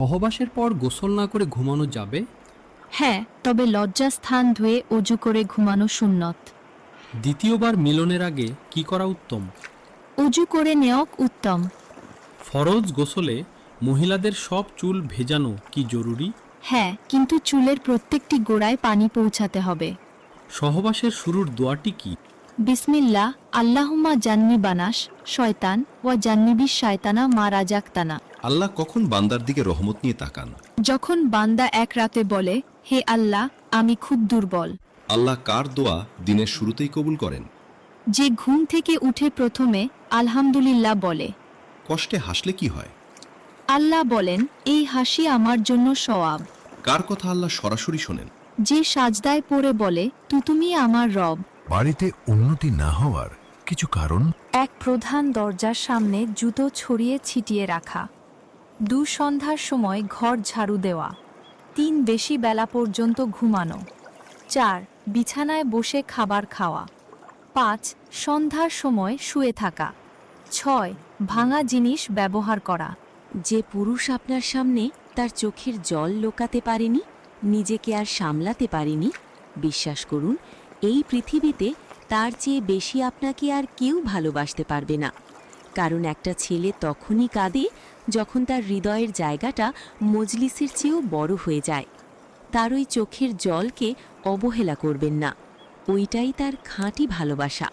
সহবাসের পর গোসল না করে ঘুমানো যাবে? হ্যাঁ, তবে লজ্জাস্থান ধুয়ে অজু করে ঘুমানো সুন্নত। দ্বিতীয়বার মিলনের আগে কি করা উত্তম? অজু করে নেওয়া উত্তম। ফরজ গোসলে মহিলাদের সব চুল ভেজানো কি জরুরি? হ্যাঁ, কিন্তু চুলের প্রত্যেকটি গোড়ায় পানি পৌঁছাতে হবে। সহবাসের শুরুর দোয়াটি কি? বিসমিল্লাহ আল্লাহুম্মা জান্নি বানাস শয়তান ওয়া জান্নিবিশ শায়তানা মা রাজাকতানা। আল্লাহ কখন বান্দার দিকে রহমত নিয়ে তাকান? যখন বান্দা এক রাতে বলে, হে আল্লাহ, আমি খুব দুর্বল। আল্লাহ কার দোয়া দিনের শুরুতেই কবুল করেন? যে ঘুম থেকে উঠে প্রথমে আলহামদুলিল্লাহ বলে। কষ্টে হাসলে কি হয়? আল্লাহ বলেন, এই হাসি আমার জন্য সওয়াব। কার কথা আল্লাহ সরাসরি শোনেন? যে সাজদায় পড়ে বলে, তুমি আমার রব। বাড়িতে উন্নতি না হওয়ার কিছু কারণ? এক প্রধান দরজার সামনে জুতো ছড়িয়ে ছিটিয়ে রাখা। 2 সন্ধ্যার সময় ঘর ঝাড়ু দেওয়া। 3 বেশি বেলা পর্যন্ত ঘুমানো। 4 বিছানায় বসে খাবার খাওয়া। 5 সন্ধ্যার সময় শুয়ে থাকা। 6 ভাঙা জিনিস ব্যবহার করা। যে পুরুষ আপনার সামনে তার চোখের জল লোকাতে পারেনি, নিজেকে আর সামলাতে পারেনি, বিশ্বাস করুন এই পৃথিবীতে তার চেয়ে বেশি আপনাকে আর কেউ ভালোবাসতে পারবে না। কারণ একটা ছেলে তখনই কাঁদে যখন তার হৃদয়ের জায়গাটা মজলিসের চেয়েও বড় হয়ে যায়। তার ওই চোখের জলকে অবহেলা করবেন না, ওইটাই তার খাঁটি ভালোবাসা।